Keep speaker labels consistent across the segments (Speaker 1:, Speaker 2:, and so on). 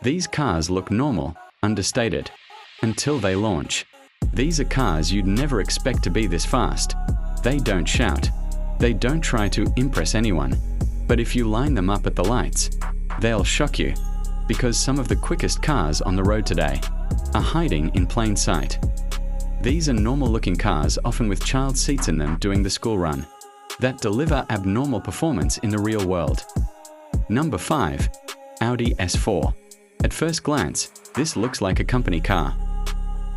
Speaker 1: These cars look normal, understated, until they launch. These are cars you'd never expect to be this fast. They don't shout. They don't try to impress anyone. But if you line them up at the lights, they'll shock you, because some of the quickest cars on the road today are hiding in plain sight. These are normal-looking cars, often with child seats in them doing the school run, that deliver abnormal performance in the real world. Number 5. Audi S4. At first glance, this looks like a company car.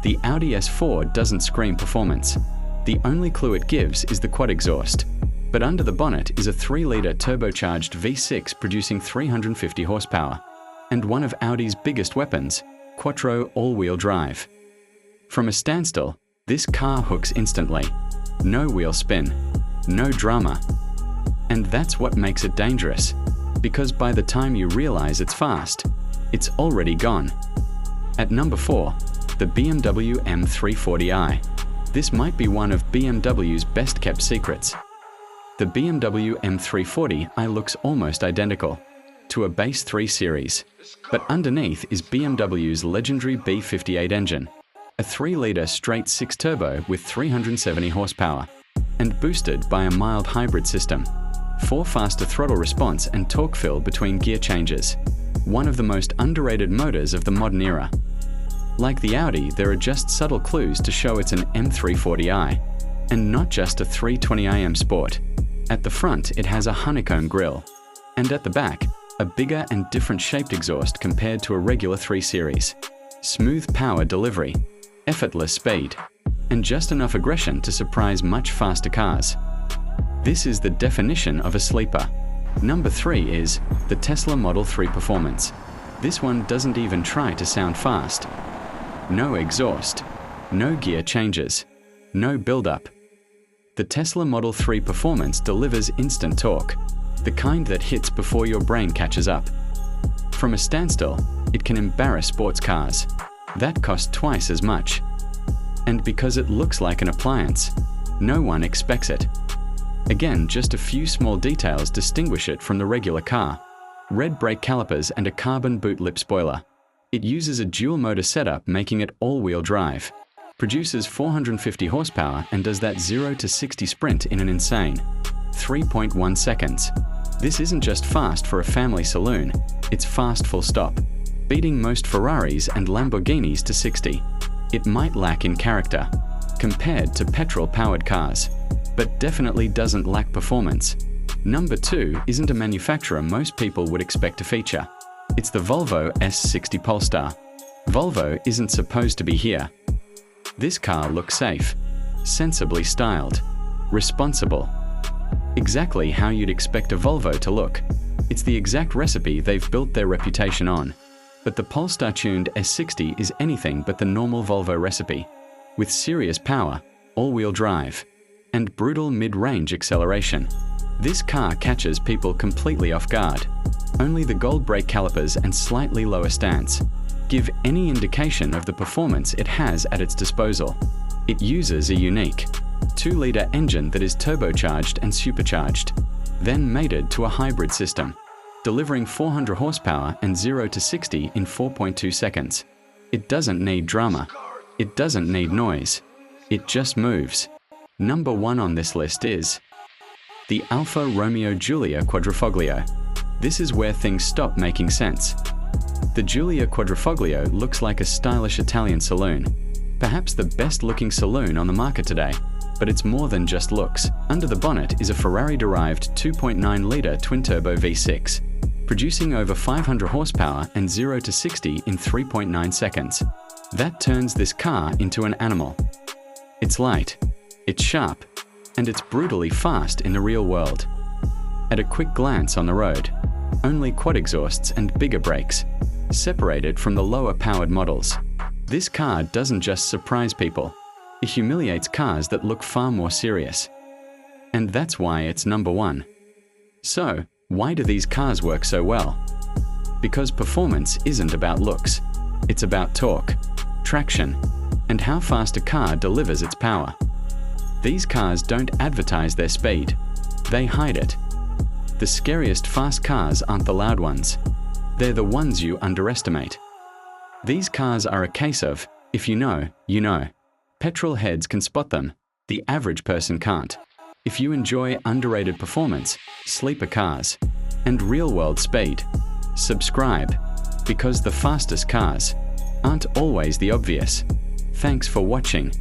Speaker 1: The Audi S4 doesn't scream performance. The only clue it gives is the quad exhaust. But under the bonnet is a 3-litre turbocharged V6 producing 350 horsepower, and one of Audi's biggest weapons, quattro all-wheel drive. From a standstill, this car hooks instantly. No wheel spin, no drama. And that's what makes it dangerous, because by the time you realize it's fast, it's already gone. At number 4, the BMW M340i. This might be one of BMW's best-kept secrets. The BMW M340i looks almost identical to a base 3 Series, but underneath is BMW's legendary B58 engine, a 3-litre straight 6 turbo with 370 horsepower, and boosted by a mild hybrid system, 4 faster throttle response and torque fill between gear changes. One of the most underrated motors of the modern era. Like the Audi, there are just subtle clues to show it's an M340i, and not just a 320im Sport. At the front, it has a honeycomb grille, and at the back, a bigger and different shaped exhaust compared to a regular 3 Series. Smooth power delivery, effortless speed, and just enough aggression to surprise much faster cars. This is the definition of a sleeper. Number 3 is the Tesla Model 3 Performance. This one doesn't even try to sound fast. No exhaust, no gear changes, no build-up. The Tesla Model 3 Performance delivers instant torque, the kind that hits before your brain catches up. From a standstill, it can embarrass sports cars that cost twice as much. And because it looks like an appliance, no one expects it. Again, just a few small details distinguish it from the regular car. Red brake calipers and a carbon boot lip spoiler. It uses a dual motor setup, making it all-wheel drive. Produces 450 horsepower and does that 0 to 60 sprint in an insane 3.1 seconds. This isn't just fast for a family saloon, it's fast full stop, beating most Ferraris and Lamborghinis to 60. It might lack in character compared to petrol-powered cars, but definitely doesn't lack performance. Number 2 isn't a manufacturer most people would expect to feature. It's the Volvo S60 Polestar. Volvo isn't supposed to be here. This car looks safe, sensibly styled, responsible. Exactly how you'd expect a Volvo to look. It's the exact recipe they've built their reputation on. But the Polestar-tuned S60 is anything but the normal Volvo recipe, with serious power, all-wheel drive, and brutal mid-range acceleration. This car catches people completely off guard. Only the gold brake calipers and slightly lower stance give any indication of the performance it has at its disposal. It uses a unique 2-litre engine that is turbocharged and supercharged, then mated to a hybrid system, delivering 400 horsepower and 0 to 60 in 4.2 seconds. It doesn't need drama. It doesn't need noise. It just moves. Number 1 on this list is the Alfa Romeo Giulia Quadrifoglio. This is where things stop making sense. The Giulia Quadrifoglio looks like a stylish Italian saloon, perhaps the best-looking saloon on the market today. But it's more than just looks. Under the bonnet is a Ferrari-derived 2.9-litre twin-turbo V6, producing over 500 horsepower and 0 to 60 in 3.9 seconds. That turns this car into an animal. It's light, it's sharp, and it's brutally fast in the real world. At a quick glance on the road, only quad exhausts and bigger brakes, separated from the lower-powered models. This car doesn't just surprise people. It humiliates cars that look far more serious. And that's why it's number 1. So, why do these cars work so well? Because performance isn't about looks. It's about torque, traction, and how fast a car delivers its power. These cars don't advertise their speed. They hide it. The scariest fast cars aren't the loud ones. They're the ones you underestimate. These cars are a case of, if you know, you know. Petrol heads can spot them. The average person can't. If you enjoy underrated performance, sleeper cars, and real-world speed, subscribe, because the fastest cars aren't always the obvious. Thanks for watching.